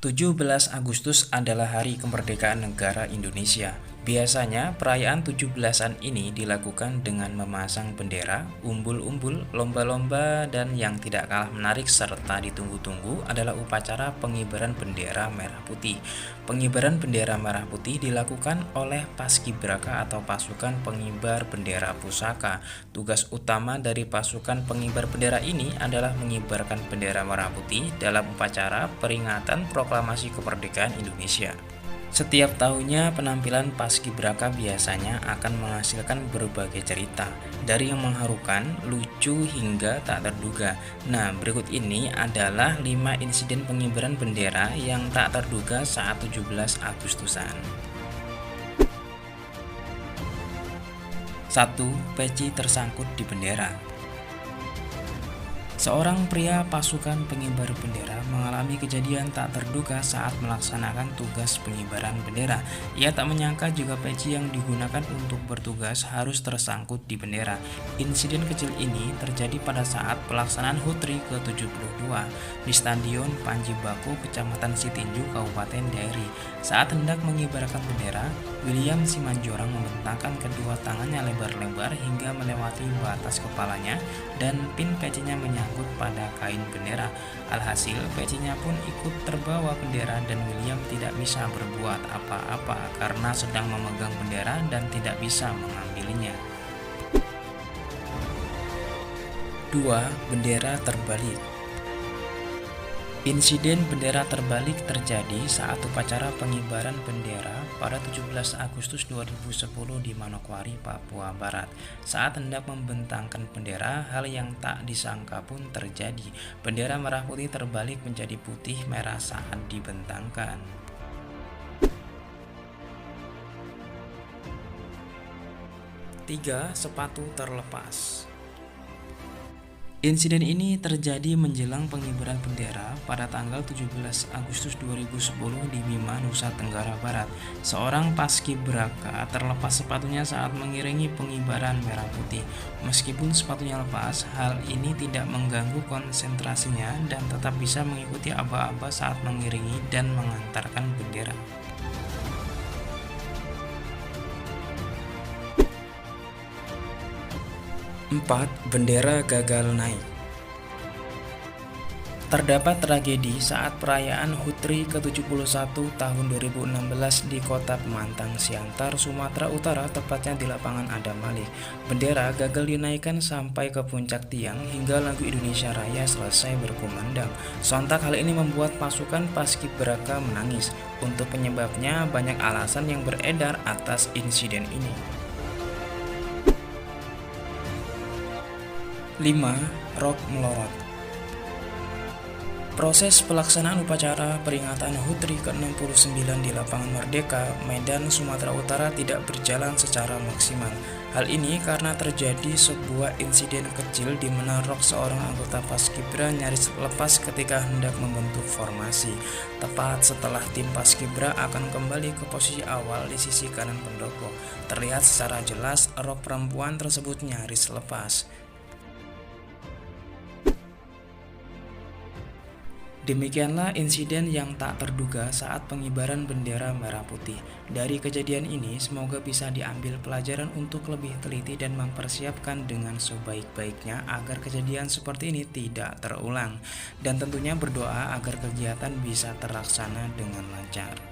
17 Agustus adalah hari kemerdekaan negara Indonesia. Biasanya perayaan 17-an ini dilakukan dengan memasang bendera, umbul-umbul, lomba-lomba, dan yang tidak kalah menarik serta ditunggu-tunggu adalah upacara pengibaran bendera merah putih. Pengibaran bendera merah putih dilakukan oleh Paskibraka atau pasukan pengibar bendera pusaka. Tugas utama dari pasukan pengibar bendera ini adalah mengibarkan bendera merah putih dalam upacara peringatan proklamasi kemerdekaan Indonesia. Setiap tahunnya penampilan Paskibraka biasanya akan menghasilkan berbagai cerita, dari yang mengharukan, lucu hingga tak terduga. Nah, berikut ini adalah 5 insiden pengibaran bendera yang tak terduga saat 17 Agustusan. 1. Peci tersangkut di bendera. Seorang pria pasukan pengibar bendera mengalami kejadian tak terduga saat melaksanakan tugas pengibaran bendera. Ia tak menyangka jika peci yang digunakan untuk bertugas harus tersangkut di bendera. Insiden kecil ini terjadi pada saat pelaksanaan HUT RI ke-72 di Stadion Panji Baku, Kecamatan Sitinju, Kabupaten Dairi. Saat hendak mengibarkan bendera, William Simanjorang membentangkan kedua tangannya lebar-lebar hingga melewati batas kepalanya dan pin pecinya menyangkut pada kain bendera. Alhasil pecinya pun ikut terbawa bendera dan William tidak bisa berbuat apa-apa karena sedang memegang bendera dan tidak bisa mengambilnya. 2. Bendera terbalik. Insiden bendera terbalik terjadi saat upacara pengibaran bendera pada 17 Agustus 2010 di Manokwari, Papua Barat. Saat hendak membentangkan bendera, hal yang tak disangka pun terjadi. Bendera merah putih terbalik menjadi putih merah saat dibentangkan. 3. Sepatu terlepas. Insiden ini terjadi menjelang pengibaran bendera pada tanggal 17 Agustus 2010 di Bima, Nusa Tenggara Barat. Seorang paskibraka terlepas sepatunya saat mengiringi pengibaran merah putih. Meskipun sepatunya lepas, hal ini tidak mengganggu konsentrasinya dan tetap bisa mengikuti aba-aba saat mengiringi dan mengantarkan bendera. 4. Bendera gagal naik. Terdapat tragedi saat perayaan HUT RI ke-71 tahun 2016 di kota Pemantang, Siantar, Sumatera Utara, tepatnya di lapangan Adam Malik. Bendera gagal dinaikkan sampai ke puncak tiang hingga lagu Indonesia Raya selesai berkumandang. Sontak hal ini membuat pasukan Paskibraka menangis. Untuk penyebabnya banyak alasan yang beredar atas insiden ini. 5. Rok melorot. Proses pelaksanaan upacara peringatan HUT RI ke-69 di Lapangan Merdeka, Medan, Sumatera Utara tidak berjalan secara maksimal. Hal ini karena terjadi sebuah insiden kecil di mana rok seorang anggota Paskibra nyaris lepas ketika hendak membentuk formasi. Tepat setelah tim Paskibra akan kembali ke posisi awal di sisi kanan pendopo, terlihat secara jelas rok perempuan tersebut nyaris lepas. Demikianlah insiden yang tak terduga saat pengibaran bendera merah putih. Dari kejadian ini, semoga bisa diambil pelajaran untuk lebih teliti dan mempersiapkan dengan sebaik-baiknya agar kejadian seperti ini tidak terulang. Dan tentunya berdoa agar kegiatan bisa terlaksana dengan lancar.